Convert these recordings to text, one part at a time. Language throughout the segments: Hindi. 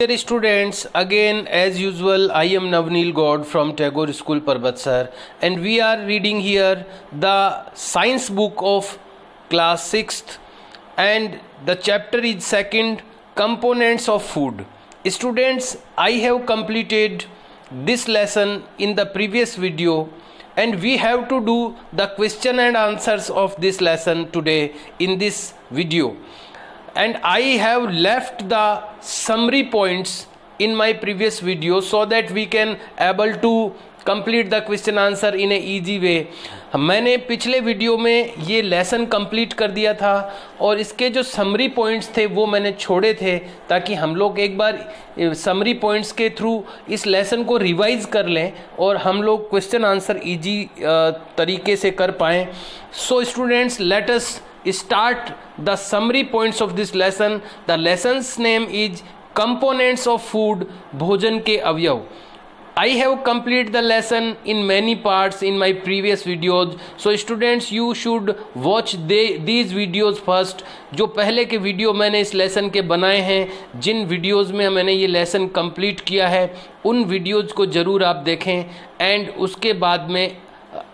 Dear students, again as usual I am Navneel God from Tagore School Parbatsar, and we are reading here the science book of class 6th and the chapter is second, components of food. Students, I have completed this lesson in the previous video and we have to do the question and answers of this lesson today in this video. And I have left the summary points in my previous video so that we can able to complete the question answer in a easy way. मैंने पिछले वीडियो में ये लेसन कंप्लीट कर दिया था और इसके जो समरी पॉइंट्स थे वो मैंने छोड़े थे ताकि हम लोग एक बार समरी पॉइंट्स के थ्रू इस लेसन को रिवाइज कर लें और हम लोग क्वेश्चन आंसर इजी तरीके से कर पाएँ. So students, let us start the summary points of this lesson. The lesson's name is components of food, भोजन के अवयव. I have completed the lesson in many parts in my previous videos. So students, you should watch these videos first. जो पहले के वीडियो मैंने इस लेसन के बनाए हैं, जिन वीडियोस में मैंने ये लेसन कंप्लीट किया है उन वीडियोस को ज़रूर आप देखें एंड उसके बाद में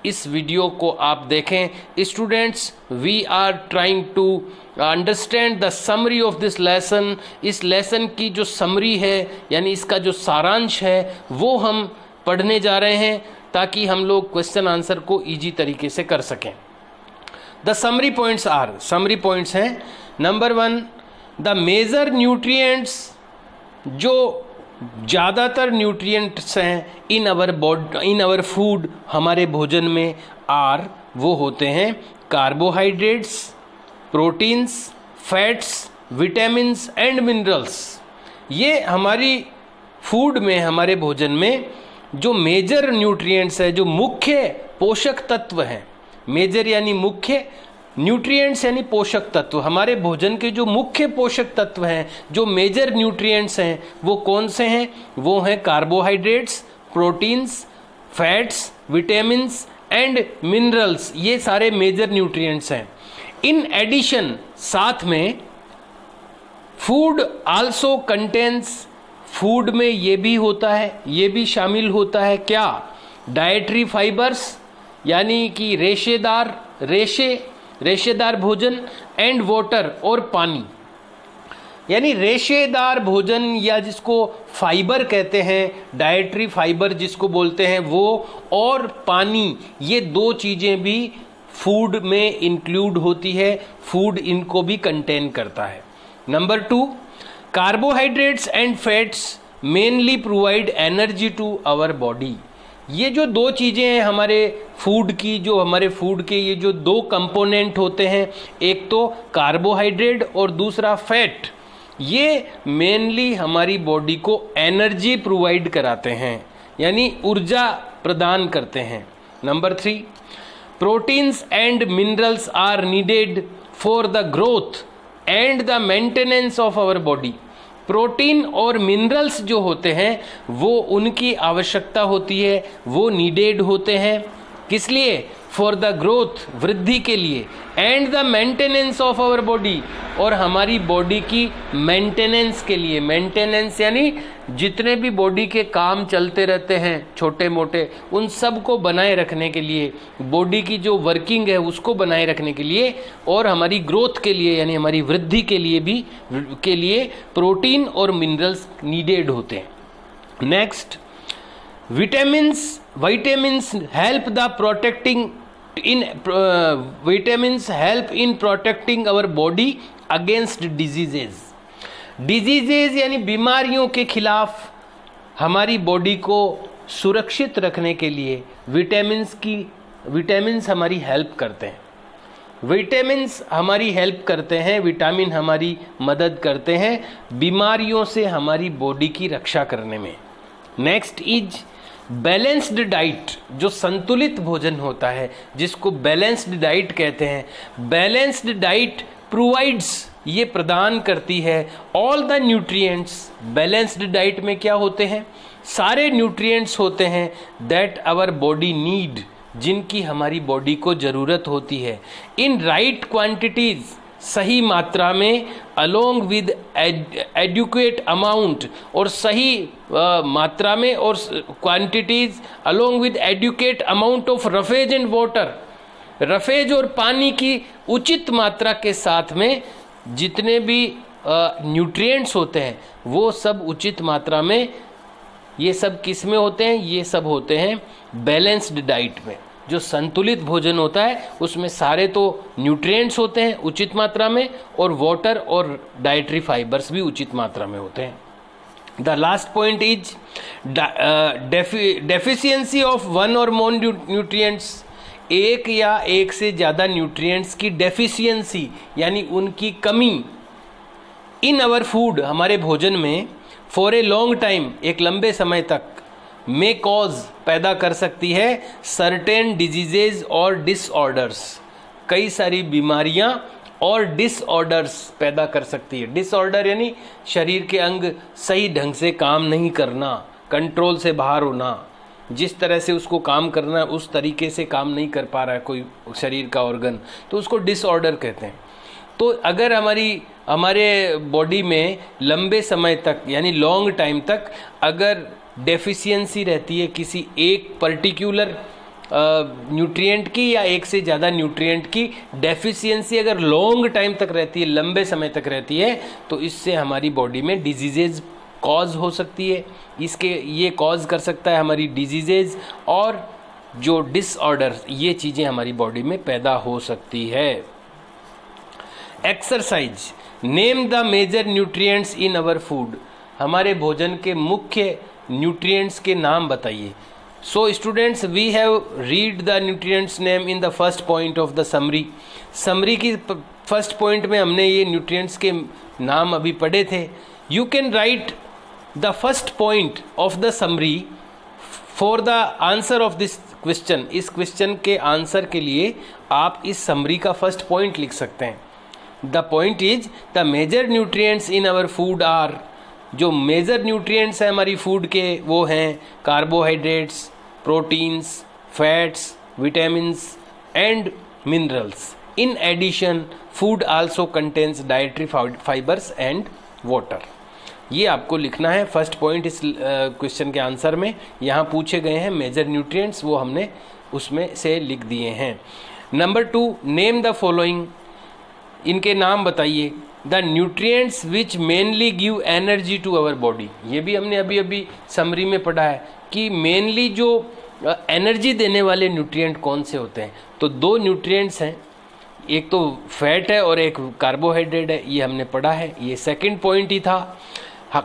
इस वीडियो को आप देखें. Students, we are trying to understand the summary of this lesson. इस लेसन की जो समरी है यानी इसका जो सारांश है वो हम पढ़ने जा रहे हैं ताकि हम लोग क्वेश्चन आंसर को इजी तरीके से कर सकें. The summary points are, summary points हैं. नंबर 1, द मेजर न्यूट्रिएंट्स, जो ज़्यादातर न्यूट्रिएंट्स हैं इन आवर फूड, हमारे भोजन में आर, वो होते हैं carbohydrates, proteins, fats, vitamins and minerals. ये हमारी फूड में, हमारे भोजन में जो मेजर न्यूट्रिएंट्स है, जो मुख्य पोषक तत्व हैं, मेजर यानी मुख्य, न्यूट्रिएंट्स यानी पोषक तत्व, हमारे भोजन के जो मुख्य पोषक तत्व हैं, जो मेजर न्यूट्रिएंट्स हैं, वो कौन से हैं? वो हैं carbohydrates, proteins, fats, vitamins and minerals. ये सारे मेजर न्यूट्रिएंट्स हैं. इन एडिशन, साथ में फूड आल्सो कंटेन्स, फूड में ये भी होता है, ये भी शामिल होता है क्या? डाइटरी फाइबर्स यानी कि रेशेदार भोजन एंड वाटर, और पानी. यानी रेशेदार भोजन या जिसको फाइबर कहते हैं, डाइटरी फाइबर जिसको बोलते हैं वो, और पानी, ये दो चीज़ें भी फूड में इंक्लूड होती है. फूड इनको भी कंटेन करता है. Number 2, carbohydrates and fats mainly provide energy to our body. ये जो दो चीज़ें हैं हमारे फूड की, जो हमारे फूड के ये जो दो कंपोनेंट होते हैं, एक तो कार्बोहाइड्रेट और दूसरा फैट, ये मेनली हमारी बॉडी को एनर्जी प्रोवाइड कराते हैं यानी ऊर्जा प्रदान करते हैं. Number 3, proteins and minerals are needed for the growth and the maintenance of our body. Protein और मिनरल्स जो होते हैं वो उनकी आवश्यकता होती है, वो नीडेड होते हैं. किस लिए? फॉर द ग्रोथ, वृद्धि के लिए, and the maintenance of our body, और हमारी बॉडी की मेंटेनेंस के लिए. मेंटेनेंस यानी जितने भी बॉडी के काम चलते रहते हैं छोटे मोटे, उन सब को बनाए रखने के लिए, बॉडी की जो वर्किंग है उसको बनाए रखने के लिए, और हमारी ग्रोथ के लिए यानी हमारी वृद्धि के लिए भी प्रोटीन और मिनरल्स नीडेड होते हैं. Next, vitamins help in protecting our body against diseases. यानी बीमारियों के खिलाफ हमारी बॉडी को सुरक्षित रखने के लिए विटामिन्स हमारी हेल्प करते हैं. विटामिन्स हमारी हेल्प करते हैं, विटामिन हमारी मदद करते हैं बीमारियों से हमारी बॉडी की रक्षा करने में. नेक्स्ट इज बैलेंस्ड डाइट, जो संतुलित भोजन होता है जिसको बैलेंस्ड डाइट कहते हैं. बैलेंस्ड डाइट प्रोवाइड्स, ये प्रदान करती है all the nutrients. Balanced diet में क्या होते हैं? सारे न्यूट्रिएंट्स होते हैं दैट आवर बॉडी नीड, जिनकी हमारी बॉडी को ज़रूरत होती है. इन राइट क्वांटिटीज, सही मात्रा में, अलोंग विद एडुकेट अमाउंट, और सही मात्रा में और quantities along with adequate amount of roughage and water, roughage और पानी की उचित मात्रा के साथ में जितने भी न्यूट्रिएंट्स होते हैं वो सब उचित मात्रा में। ये सब किस में होते हैं? ये सब होते हैं बैलेंस्ड डाइट में। जो संतुलित भोजन होता है उसमें सारे तो न्यूट्रिएंट्स होते हैं उचित मात्रा में, और वाटर और डाइटरी फाइबर्स भी उचित मात्रा में होते हैं। The last point is deficiency of one और मोर न्यूट्रिएंट्स। एक या एक से ज़्यादा न्यूट्रिएंट्स की डेफिशिएंसी यानी उनकी कमी इन आवर फूड, हमारे भोजन में, फॉर ए लॉन्ग टाइम, एक लंबे समय तक, मे कॉज, पैदा कर सकती है, सर्टेन डिजीजेज और डिसऑर्डर्स, कई सारी बीमारियां और डिसऑर्डर्स पैदा कर सकती है। डिसऑर्डर यानी शरीर के अंग सही ढंग से काम नहीं करना, कंट्रोल से बाहर होना, जिस तरह से उसको काम करना है उस तरीके से काम नहीं कर पा रहा है कोई शरीर का ऑर्गन, तो उसको डिसऑर्डर कहते हैं। तो अगर हमारे बॉडी में लंबे समय तक यानी लॉन्ग टाइम तक अगर डेफिशिएंसी रहती है किसी एक पर्टिकुलर न्यूट्रिएंट की या एक से ज़्यादा न्यूट्रिएंट की डेफिशिएंसी अगर लॉन्ग टाइम तक रहती है, लंबे समय तक रहती है, तो इससे हमारी बॉडी में डिजीजेज कॉज हो सकती है। ये कॉज कर सकता है हमारी डिजीजेज और जो डिसऑर्डर, ये चीज़ें हमारी बॉडी में पैदा हो सकती है। Exercise, name the major nutrients in our food. हमारे भोजन के मुख्य न्यूट्रिएंट्स के नाम बताइए। So students, we have read the nutrients name in the first point of the summary. Summary की फर्स्ट पॉइंट में हमने ये न्यूट्रिएंट्स के नाम अभी पढ़े थे। You can write the first point of the summary for the answer of this question. इस क्वेश्चन के आंसर के लिए आप इस समरी का फर्स्ट पॉइंट लिख सकते हैं। The point is the major nutrients in our food are, जो मेजर न्यूट्रिएंट्स हैं हमारी फूड के वो हैं carbohydrates, proteins, fats, vitamins and minerals. In addition food also contains dietary fibres and water. ये आपको लिखना है फर्स्ट पॉइंट इस क्वेश्चन के आंसर में। यहाँ पूछे गए हैं मेजर न्यूट्रिएंट्स, वो हमने उसमें से लिख दिए हैं। Number 2, name the following. इनके नाम बताइए। The nutrients which mainly give energy to our body. ये भी हमने अभी अभी समरी में पढ़ा है कि मेनली जो एनर्जी देने वाले न्यूट्रिएंट कौन से होते हैं। तो 2 न्यूट्रिएंट्स हैं, एक तो फैट है और एक कार्बोहाइड्रेट है, ये हमने पढ़ा है। ये सेकंड पॉइंट ही था।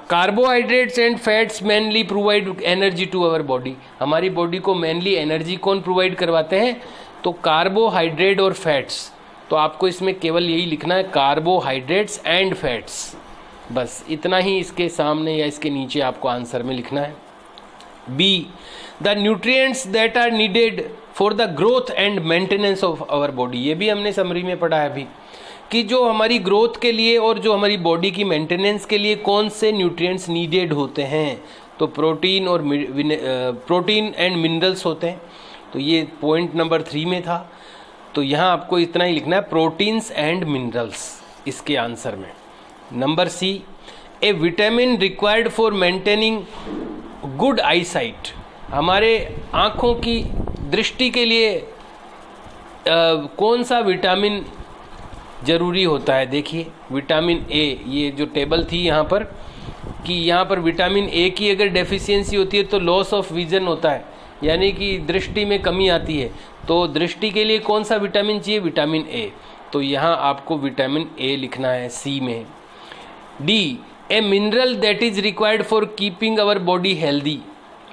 Carbohydrates and fats mainly provide energy to our body. हमारी बॉडी को मेनली एनर्जी कौन प्रोवाइड करवाते हैं? तो कार्बोहाइड्रेट और फैट्स। तो आपको इसमें केवल यही लिखना है, कार्बोहाइड्रेट्स एंड फैट्स, बस इतना ही इसके सामने या इसके नीचे आपको आंसर में लिखना है। B, the nutrients that are needed for the growth and maintenance of our body. ये भी हमने समरी में पढ़ा है अभी कि जो हमारी ग्रोथ के लिए और जो हमारी बॉडी की मेंटेनेंस के लिए कौन से न्यूट्रिएंट्स नीडेड होते हैं। तो प्रोटीन एंड मिनरल्स होते हैं। तो ये पॉइंट नंबर 3 में था। तो यहाँ आपको इतना ही लिखना है, प्रोटीन्स एंड मिनरल्स, इसके आंसर में। Number C, a vitamin required for maintaining good eyesight. हमारे आँखों की दृष्टि के लिए कौन सा विटामिन ज़रूरी होता है? देखिए विटामिन ए, ये जो टेबल थी यहाँ पर कि यहाँ पर विटामिन ए की अगर डेफिशिएंसी होती है तो लॉस ऑफ विजन होता है, यानी कि दृष्टि में कमी आती है। तो दृष्टि के लिए कौन सा विटामिन चाहिए? Vitamin A. तो यहाँ आपको विटामिन ए लिखना है सी में। D, a mineral that is required for keeping our body healthy,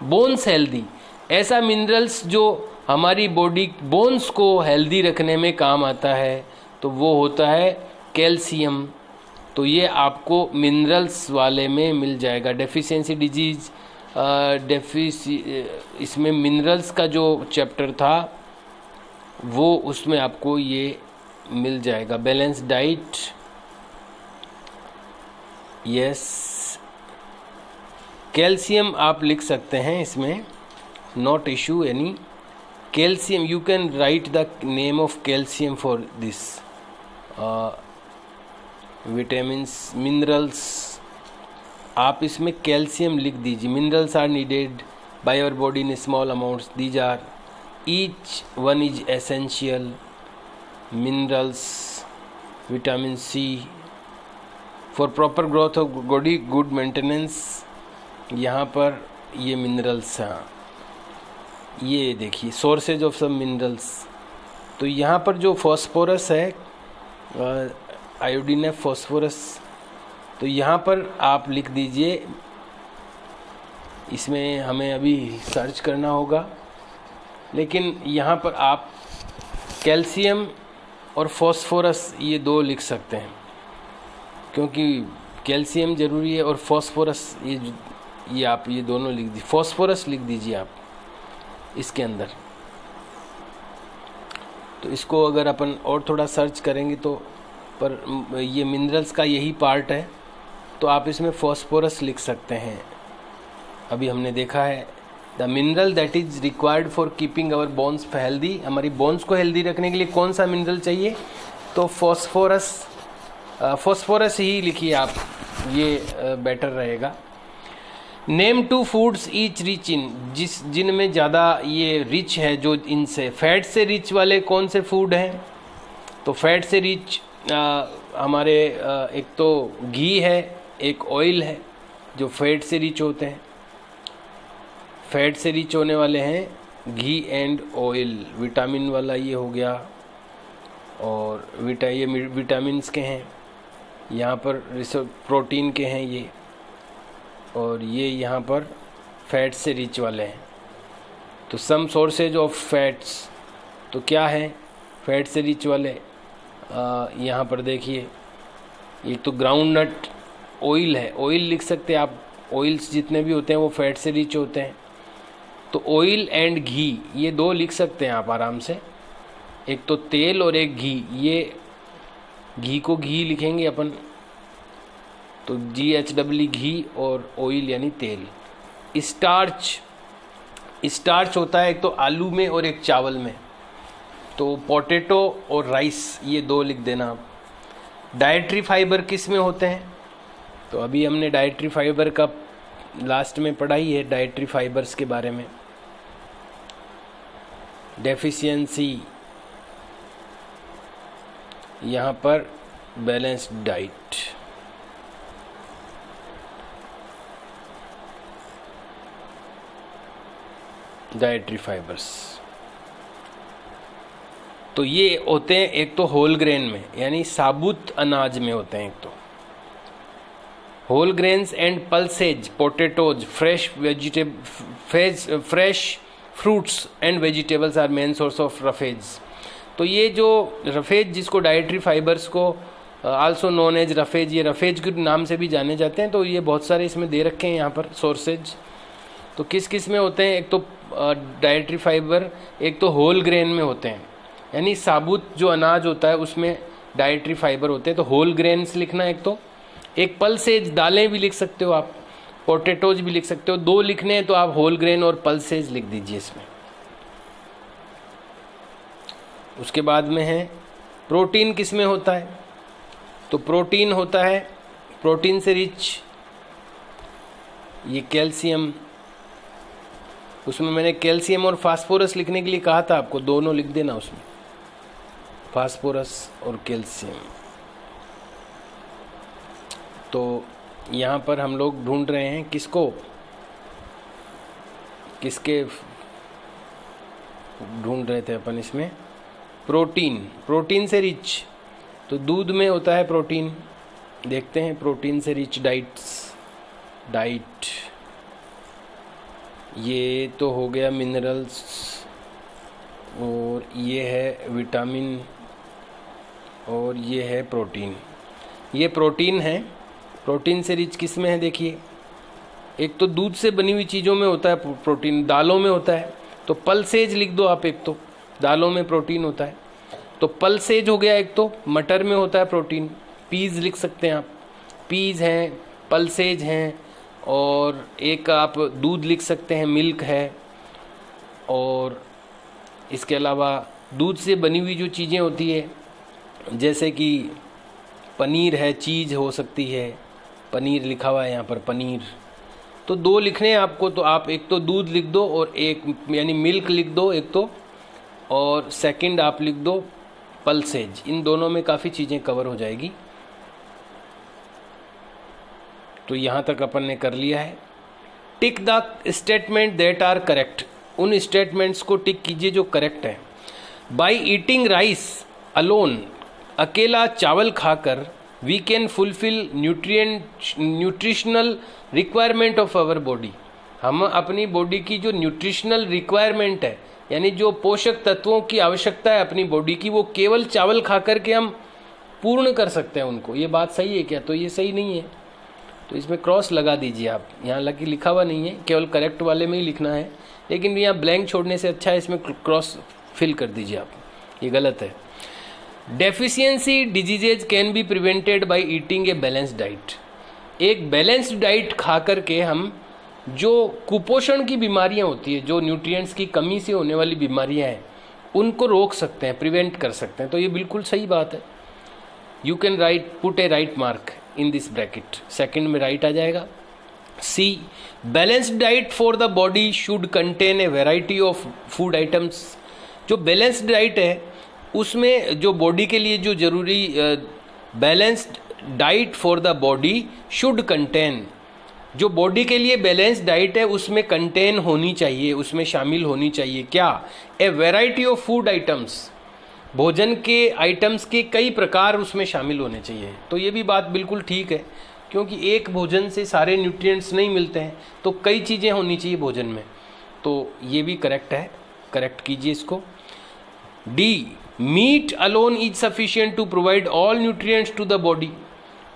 bones healthy. ऐसा मिनरल्स जो हमारी बॉडी बोन्स को हेल्दी रखने में काम आता है, तो वो होता है कैल्शियम। तो ये आपको मिनरल्स वाले में मिल जाएगा। डेफिशिएंसी डिजीज इसमें मिनरल्स का जो चैप्टर था वो उसमें आपको ये मिल जाएगा। Balance diet, yes. कैल्शियम आप लिख सकते हैं इसमें, not issue any. Calcium, you can write the name of calcium for this. Vitamins, minerals, आप इसमें कैल्शियम लिख दीजिए। Minerals are needed by our body in small amounts, these are each one is essential. Minerals, vitamin C for proper growth of body, good maintenance. यहाँ पर ये मिनरल्स हैं, ये देखिए सोर्सेज ऑफ सब मिनरल्स। तो यहाँ पर जो फॉस्फोरस है, आयोडीन है, फॉस्फोरस, तो यहाँ पर आप लिख दीजिए। इसमें हमें अभी सर्च करना होगा, लेकिन यहाँ पर आप कैल्शियम और फॉस्फोरस ये दो लिख सकते हैं, क्योंकि कैल्शियम ज़रूरी है और फॉस्फोरस ये आप ये दोनों लिख दीजिए। फॉस्फोरस लिख दीजिए आप इसके अंदर। तो इसको अगर अपन और थोड़ा सर्च करेंगे तो, पर ये मिनरल्स का यही पार्ट है, तो आप इसमें फॉस्फोरस लिख सकते हैं। अभी हमने देखा है the mineral that is required for keeping our bones healthy, हमारी बोन्स को हेल्दी रखने के लिए कौन सा मिनरल चाहिए, तो फॉस्फोरस। फॉस्फोरस ही लिखिए आप, ये बेटर रहेगा। Name two foods each rich in, जिनमें ज़्यादा ये रिच है, जो इनसे फैट से रिच वाले कौन से फूड हैं, तो फैट से रिच हमारे एक तो घी है, एक ऑयल है, जो फैट से रिच होते हैं। फैट से रिच होने वाले हैं घी एंड ऑयल। विटामिन वाला ये हो गया, और ये विटामिन्स के हैं, यहाँ पर प्रोटीन के हैं ये, और ये यहाँ पर फैट से रिच वाले हैं। तो सम सोर्सेज ऑफ फैट्स, तो क्या है फैट से रिच वाले, यहाँ पर देखिए, ये तो ग्राउंड नट ऑयल है, ऑयल लिख सकते हैं आप। ऑयल्स जितने भी होते हैं वो फैट से रिच होते हैं। तो ऑयल एंड घी ये दो लिख सकते हैं आप आराम से, एक तो तेल और एक घी। ये घी को घी लिखेंगे अपन, तो GHW घी, और ऑयल यानी तेल। स्टार्च होता है एक तो आलू में और एक चावल में, तो पोटैटो और राइस ये दो लिख देना आप। डाइटरी फाइबर किस में होते हैं, तो अभी हमने डाइटरी फाइबर का लास्ट में पढ़ा ही है, डाइटरी फाइबर्स के बारे में। डेफिशिएंसी, यहाँ पर बैलेंस्ड डाइट। डाइटरी फाइबर्स तो ये होते हैं एक तो होल ग्रेन में, यानी साबुत अनाज में होते हैं। एक तो whole grains and pulses, potatoes, fresh fruits and vegetables are main source of roughage. तो ये जो रफेज, जिसको डाइटरी फाइबर्स को आल्सो नोन एज रफेज, ये रफेज के नाम से भी जाने जाते हैं। तो ये बहुत सारे इसमें दे रखे हैं यहाँ पर सोर्सेज। तो किस किस में होते हैं, एक तो डाइटरी फाइबर, एक तो होल ग्रेन में होते हैं, यानी साबुत जो अनाज होता है उसमें डाइटरी फाइबर होते हैं। तो होल ग्रेन्स लिखना एक तो, एक पल्सेज, दालें भी लिख सकते हो आप, पोटैटोज भी लिख सकते हो। दो लिखने हैं तो आप होल ग्रेन और पल्सेज लिख दीजिए इसमें। उसके बाद में है प्रोटीन, किस में होता है, तो प्रोटीन होता है प्रोटीन से रिच ये कैल्शियम। उसमें मैंने कैल्शियम और फास्फोरस लिखने के लिए कहा था आपको, दोनों लिख देना उसमें, फास्फोरस और कैल्शियम। तो यहाँ पर हम लोग ढूंढ रहे हैं किसको, किसके ढूंढ रहे थे अपन इसमें, प्रोटीन। प्रोटीन से रिच तो दूध में होता है प्रोटीन। देखते हैं प्रोटीन से रिच डाइट। ये तो हो गया मिनरल्स, और ये है विटामिन, और ये है प्रोटीन। ये प्रोटीन है। प्रोटीन से रिच किस में है, देखिए, एक तो दूध से बनी हुई चीज़ों में होता है प्रोटीन, दालों में होता है। तो पल्सेज लिख दो आप, एक तो दालों में प्रोटीन होता है, तो पल्सेज हो गया। एक तो मटर में होता है प्रोटीन, पीज लिख सकते हैं आप, पीज हैं, पल्सेज हैं। और एक आप दूध लिख सकते हैं, मिल्क है। और इसके अलावा दूध से बनी हुई जो चीज़ें होती है, जैसे कि पनीर है, चीज़ हो सकती है, पनीर लिखा हुआ है यहाँ पर, पनीर। तो 2 लिखने हैं आपको, तो आप एक तो दूध लिख दो और एक यानी मिल्क लिख दो एक तो, और सेकंड आप लिख दो पल्सेज। इन दोनों में काफ़ी चीज़ें कवर हो जाएगी। तो यहाँ तक अपन ने कर लिया है। Tick the statement that are correct, उन स्टेटमेंट्स को टिक कीजिए जो करेक्ट है। बाई ईटिंग राइस अलोन, अकेला चावल खाकर we can fulfil nutritional requirement of our body, हम अपनी बॉडी की जो न्यूट्रिशनल रिक्वायरमेंट है, यानी जो पोषक तत्वों की आवश्यकता है अपनी बॉडी की, वो केवल चावल खा करके हम पूर्ण कर सकते हैं उनको। ये बात सही है क्या? तो ये सही नहीं है, तो इसमें क्रॉस लगा दीजिए आप। यहाँ लिखा हुआ नहीं है, केवल करेक्ट वाले में ही लिखना है, लेकिन यहाँ ब्लैंक छोड़ने से अच्छा है इसमें क्रॉस फिल कर दीजिए आप, ये गलत है। Deficiency diseases can be prevented by eating a balanced diet, एक बैलेंस्ड डाइट खा करके हम जो कुपोषण की बीमारियां होती है, जो न्यूट्रिएंट्स की कमी से होने वाली बीमारियां हैं, उनको रोक सकते हैं, प्रिवेंट कर सकते हैं। तो ये बिल्कुल सही बात है। You can write, put a right mark in this bracket, second में राइट आ जाएगा। C, balanced diet for the body should contain a variety of food items, जो बैलेंस्ड डाइट है उसमें जो बॉडी के लिए जो जरूरी balanced diet for the body should contain, जो बॉडी के लिए बैलेंस डाइट है उसमें कंटेन होनी चाहिए, उसमें शामिल होनी चाहिए क्या? ए वैरायटी ऑफ फूड आइटम्स, भोजन के आइटम्स के कई प्रकार उसमें शामिल होने चाहिए। तो ये भी बात बिल्कुल ठीक है, क्योंकि एक भोजन से सारे न्यूट्रिएंट्स नहीं मिलते हैं, तो कई चीज़ें होनी चाहिए भोजन में। तो ये भी करेक्ट है, करेक्ट कीजिए इसको। D, meat alone is sufficient to provide all nutrients to the body,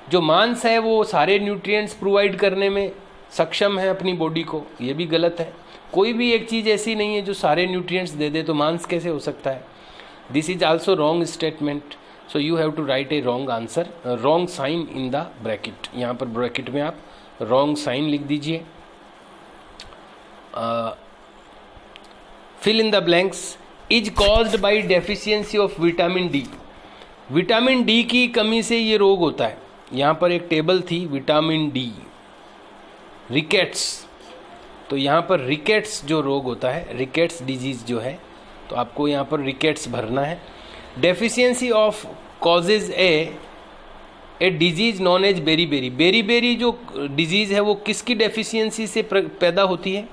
जो मांस है वो सारे न्यूट्रिएंट्स प्रोवाइड करने में सक्षम है अपनी बॉडी को। ये भी गलत है, कोई भी एक चीज़ ऐसी नहीं है जो सारे न्यूट्रिएंट्स दे दे, तो मांस कैसे हो सकता है? This is also wrong statement, so you have to write a wrong answer, wrong sign in the bracket. यहाँ पर ब्रैकेट में आप रॉन्ग साइन लिख दीजिए। Fill in the blanks. Is caused by deficiency of vitamin D, vitamin D की कमी से ये रोग होता है। यहाँ पर एक टेबल थी, विटामिन डी, रिकेट्स, तो यहाँ पर रिकेट्स जो रोग होता है, रिकेट्स डिजीज जो है, तो आपको यहाँ पर रिकेट्स भरना है। Deficiency of causes a disease known as beriberi, beriberi जो डिजीज है वो किसकी डेफिशिएंसी से पैदा होती है?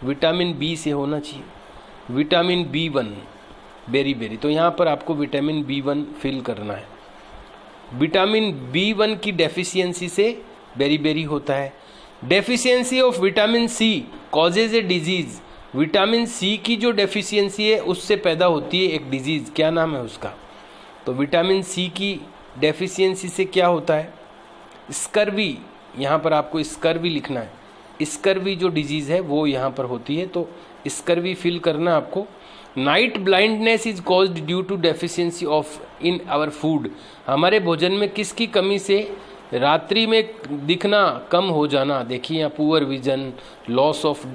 विटामिन बी से होना चाहिए, विटामिन B1, बेरीबेरी। तो यहाँ पर आपको विटामिन B1 फिल करना है। विटामिन B1 की डेफिशिएंसी से बेरीबेरी होता है। Deficiency of vitamin C causes a disease, vitamin C की जो डेफिशिएंसी है उससे पैदा होती है एक डिजीज, क्या नाम है उसका? तो विटामिन सी की डेफिशिएंसी से क्या होता है? स्कर्वी, यहाँ पर आपको स्कर्वी लिखना है। स्कर्वी जो डिजीज है वो यहाँ पर होती है, तो स्कर्वी फिल करना आपको। Night blindness is caused due to deficiency of in our food, हमारे भोजन में किसकी कमी से रात्रि में दिखना कम हो जाना? देखिए यहाँ poor vision, loss of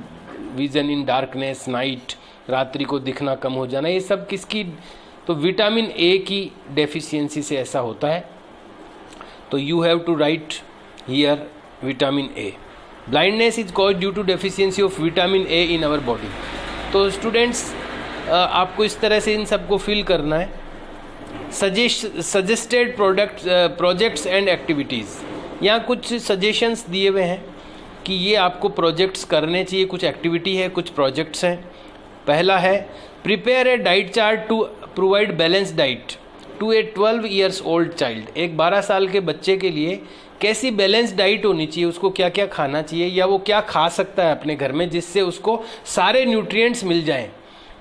vision in darkness, night, रात्रि को दिखना कम हो जाना, ये सब किसकी? तो विटामिन ए की डेफिशिएंसी से ऐसा होता है। तो you have to write here vitamin A. Blindness is caused due to deficiency of vitamin A in our body. तो स्टूडेंट्स आपको इस तरह से इन सबको फिल करना है। सजेस्टेड प्रोजेक्ट्स एंड एक्टिविटीज़, यहाँ कुछ सजेशंस दिए हुए हैं कि ये आपको प्रोजेक्ट्स करने चाहिए, कुछ एक्टिविटी है, कुछ प्रोजेक्ट्स हैं। पहला है prepare a diet chart to provide balance diet to a 12 years old child, एक 12 साल के बच्चे के लिए कैसी बैलेंस डाइट होनी चाहिए, उसको क्या क्या खाना चाहिए या वो क्या खा सकता है अपने घर में जिससे उसको सारे न्यूट्रिएंट्स मिल जाएं।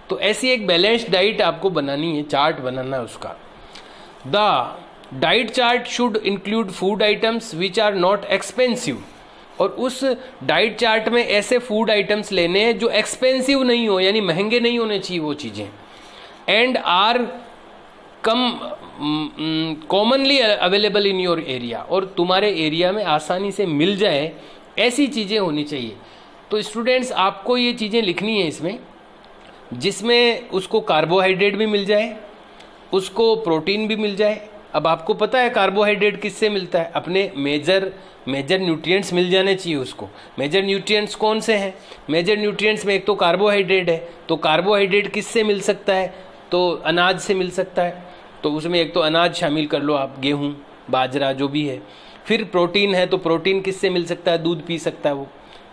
तो ऐसी एक बैलेंस डाइट आपको बनानी है, चार्ट बनाना है उसका। The diet chart should include food items which are not expensive, और उस डाइट चार्ट में ऐसे फूड आइटम्स लेने हैं जो एक्सपेंसिव नहीं हो, यानी महंगे नहीं होने चाहिए वो चीज़ें, and are commonly available in your area, और तुम्हारे एरिया में आसानी से मिल जाए ऐसी चीज़ें होनी चाहिए। तो स्टूडेंट्स आपको ये चीज़ें लिखनी है इसमें, जिसमें उसको कार्बोहाइड्रेट भी मिल जाए, उसको प्रोटीन भी मिल जाए, अब आपको पता है कार्बोहाइड्रेट किससे मिलता है, अपने मेजर न्यूट्रिएंट्स मिल जाने चाहिए उसको। मेजर न्यूट्रिएंट्स कौन से हैं, मेजर न्यूट्रिएंट्स में एक तो कार्बोहाइड्रेट है, तो कार्बोहाइड्रेट किससे मिल सकता है, तो अनाज से मिल सकता है, तो उसमें एक तो अनाज शामिल कर लो आप, गेहूँ बाजरा जो भी है। फिर प्रोटीन है, तो प्रोटीन किससे मिल सकता है, दूध पी सकता है वो।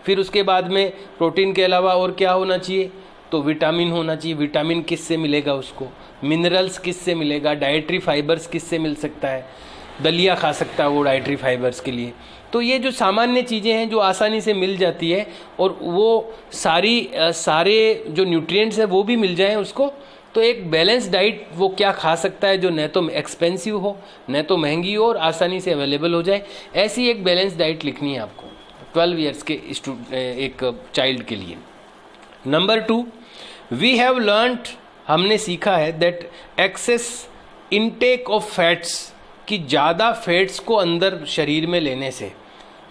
फिर उसके बाद में प्रोटीन के अलावा और क्या होना चाहिए, तो विटामिन होना चाहिए। विटामिन किससे मिलेगा उसको, मिनरल्स किससे मिलेगा, डाइटरी फाइबर्स किससे मिल सकता है, दलिया खा सकता है वो डाइटरी फाइबर्स के लिए। तो ये जो सामान्य चीज़ें हैं जो आसानी से मिल जाती है, और वो सारे जो न्यूट्रिएंट्स हैं वो भी मिल जाएं उसको, तो एक बैलेंस डाइट वो क्या खा सकता है जो न तो एक्सपेंसिव हो, न तो महंगी हो, और आसानी से अवेलेबल हो जाए। ऐसी एक बैलेंस डाइट लिखनी है आपको 12 ईयर्स के एक चाइल्ड के लिए। नंबर 2, वी हैव लर्नड, हमने सीखा है, that excess intake of fats, कि ज़्यादा फैट्स को अंदर शरीर में लेने से,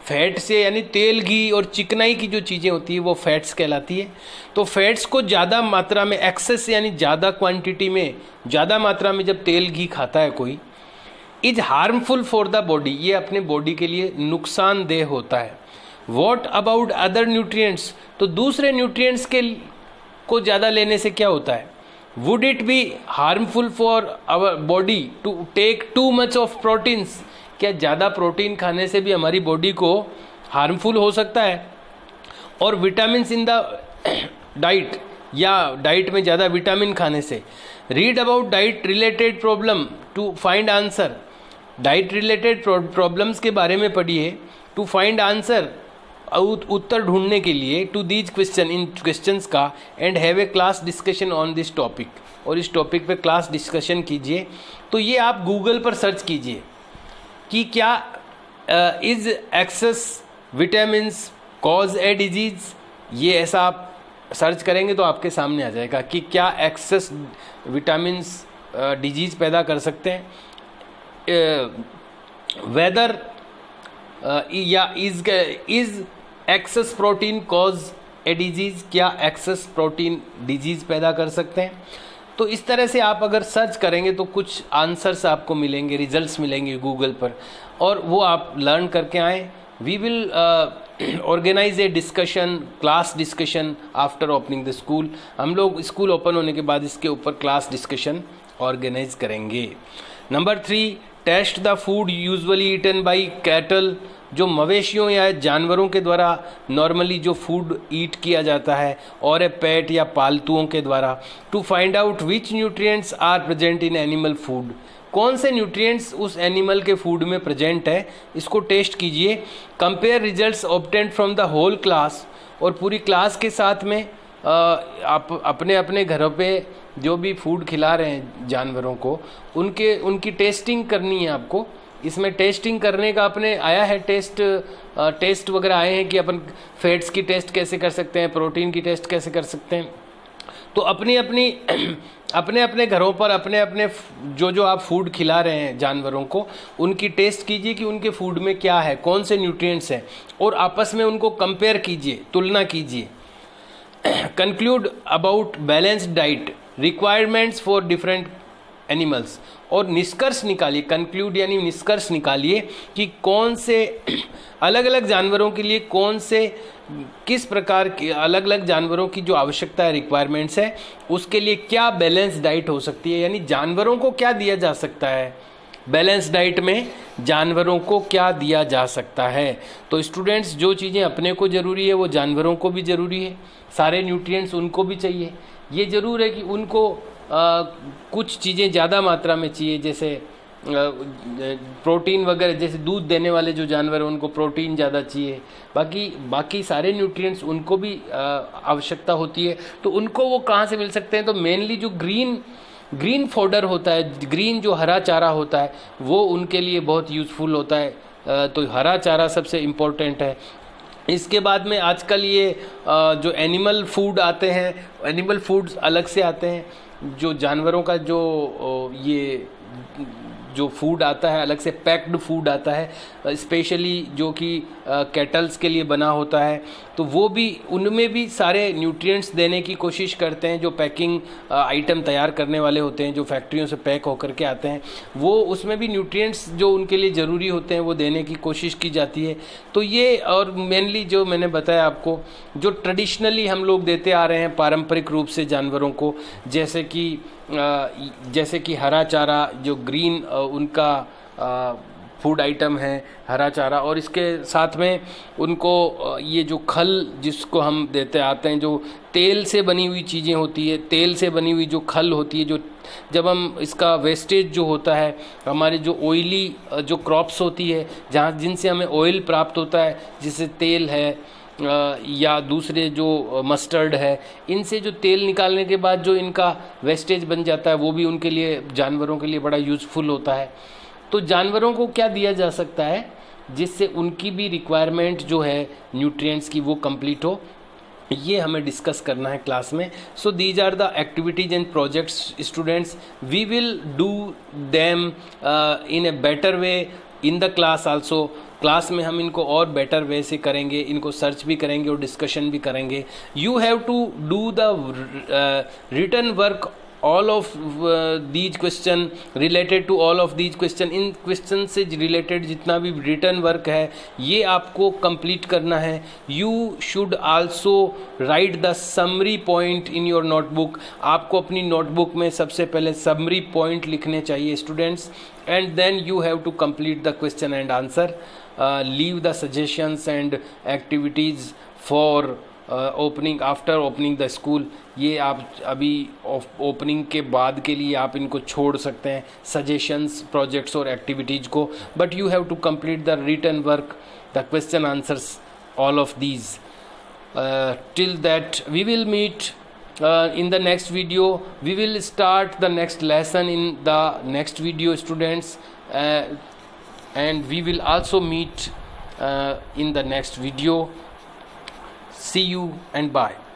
फैट से यानी तेल घी और चिकनाई की जो चीज़ें होती है वो फैट्स कहलाती है। तो फैट्स को ज़्यादा मात्रा में, एक्सेस यानी ज़्यादा क्वांटिटी में, ज़्यादा मात्रा में जब तेल घी खाता है कोई, is harmful for the body, ये अपने बॉडी के लिए नुकसानदेह होता है। वॉट अबाउट अदर न्यूट्रिएंट्स, तो दूसरे न्यूट्रिएंट्स को ज़्यादा लेने से क्या होता है, would it be harmful for our body to take too much of proteins, क्या ज़्यादा प्रोटीन खाने से भी हमारी बॉडी को हार्मफुल हो सकता है। और विटामिन इन द डाइट, या डाइट में ज़्यादा विटामिन खाने से। Read about diet related problem to find answer, diet related problems के बारे में पढ़िए, टू फाइंड आंसर, उत्तर ढूंढने के लिए, टू दीज क्वेश्चन, इन क्वेश्चंस का, and have a class discussion on this topic, और इस टॉपिक पे क्लास डिस्कशन कीजिए। तो ये आप गूगल पर सर्च कीजिए कि क्या is excess vitamins cause a disease, ये ऐसा आप सर्च करेंगे तो आपके सामने आ जाएगा कि क्या एक्सेस विटामिन्स डिजीज़ पैदा कर सकते हैं। वेदर या is access protein cause a disease, क्या एक्सेस प्रोटीन डिजीज़ पैदा कर सकते हैं। तो इस तरह से आप अगर सर्च करेंगे तो कुछ आंसर्स आपको मिलेंगे, रिजल्ट्स मिलेंगे गूगल पर, और वो आप लर्न करके आएँ। We will organise a discussion, class discussion after opening the school, हम लोग स्कूल ओपन होने के बाद इसके ऊपर क्लास डिस्कशन ऑर्गेनाइज करेंगे। Number 3, test the food usually eaten by cattle, जो मवेशियों या जानवरों के द्वारा नॉर्मली जो फूड ईट किया जाता है, और ए पेट या पालतुओं के द्वारा, to find out which nutrients are present in animal food, कौन से न्यूट्रिएंट्स उस एनिमल के फूड में प्रेजेंट है, इसको टेस्ट कीजिए। Compare results obtained from the whole class, और पूरी क्लास के साथ में आप अपने अपने घरों पे जो भी फूड खिला रहे हैं जानवरों को, उनकी टेस्टिंग करनी है आपको। इसमें टेस्टिंग करने का अपने आया है टेस्ट वगैरह आए हैं कि अपन फैट्स की टेस्ट कैसे कर सकते हैं, प्रोटीन की टेस्ट कैसे कर सकते हैं। तो अपने अपने घरों पर अपने जो आप फूड खिला रहे हैं जानवरों को, उनकी टेस्ट कीजिए कि उनके फूड में क्या है, कौन से न्यूट्रिएंट्स हैं, और आपस में उनको कंपेयर कीजिए, तुलना कीजिए। Conclude about balanced diet requirements for different animals, और निष्कर्ष निकालिए, कंक्लूड यानी निष्कर्ष निकालिए कि कौन से अलग अलग जानवरों के लिए किस प्रकार के अलग अलग जानवरों की जो आवश्यकता है, रिक्वायरमेंट्स है, उसके लिए क्या बैलेंस डाइट हो सकती है, यानी जानवरों को क्या दिया जा सकता है, बैलेंस डाइट में जानवरों को क्या दिया जा सकता है। तो स्टूडेंट्स, जो चीज़ें अपने को ज़रूरी है वो जानवरों को भी ज़रूरी है, सारे न्यूट्रिएंट्स उनको भी चाहिए। ये ज़रूर है कि उनको कुछ चीज़ें ज़्यादा मात्रा में चाहिए, जैसे प्रोटीन वगैरह, जैसे दूध देने वाले जो जानवर हैं उनको प्रोटीन ज़्यादा चाहिए, बाकी सारे न्यूट्रिएंट्स उनको भी आवश्यकता होती है। तो उनको वो कहाँ से मिल सकते हैं, तो मेनली जो ग्रीन फॉडर होता है, ग्रीन जो हरा चारा होता है, वो उनके लिए बहुत यूज़फुल होता है। तो हरा चारा सबसे इम्पोर्टेंट है। इसके बाद में आजकल ये जो एनिमल फूड आते हैं, एनिमल फूड्स अलग से आते हैं, जो जानवरों का जो फूड आता है, अलग से पैक्ड फूड आता है, स्पेशली जो कि कैटल्स के लिए बना होता है, तो वो भी, उनमें भी सारे न्यूट्रिएंट्स देने की कोशिश करते हैं। जो पैकिंग आइटम तैयार करने वाले होते हैं, जो फैक्ट्रियों से पैक होकर के आते हैं, वो उसमें भी न्यूट्रिएंट्स जो उनके लिए ज़रूरी होते हैं वो देने की कोशिश की जाती है। तो ये, और मेनली जो मैंने बताया आपको, जो ट्रेडिशनली हम लोग देते आ रहे हैं पारंपरिक रूप से जानवरों को, जैसे कि हरा चारा, जो ग्रीन उनका फूड आइटम है हरा चारा, और इसके साथ में उनको ये जो खल जिसको हम देते आते हैं, जो तेल से बनी हुई चीज़ें होती है, तेल से बनी हुई जो खल होती है, जो जब हम इसका वेस्टेज जो होता है, हमारे जो ऑयली जो क्रॉप्स होती है, जहाँ जिनसे हमें ऑयल प्राप्त होता है, जैसे तेल है या दूसरे जो मस्टर्ड है, इनसे जो तेल निकालने के बाद जो इनका वेस्टेज बन जाता है, वो भी उनके लिए, जानवरों के लिए बड़ा यूज़फुल होता है। तो जानवरों को क्या दिया जा सकता है जिससे उनकी भी रिक्वायरमेंट जो है न्यूट्रिएंट्स की वो कंप्लीट हो, ये हमें डिस्कस करना है क्लास में। So these are the activities and projects students, we will do them in a better way in the class also. Class में हम इनको और बेटर वे से करेंगे, इनको सर्च भी करेंगे और डिस्कशन भी करेंगे। You have to do the written work all of these question, related to all of these question, in question से रिलेटेड जितना भी रिटर्न वर्क है ये आपको कंप्लीट करना है। You should also right the summary point in your notebook. आपको अपनी नोटबुक में सबसे पहले समरी पॉइंट लिखने चाहिए students, and then you have to complete the question and answer. Leave the suggestions and activities for opening, after opening the school. ये आप अभी ओपनिंग के बाद के लिए आप इनको छोड़ सकते हैं, सजेशंस, प्रोजेक्ट्स और एक्टिविटीज़ को, but you have to complete the written work, the question answers, all of these. Till that we will meet in the next video. We will start the next lesson in the next video students, and we will also meet in the next video. See you and bye.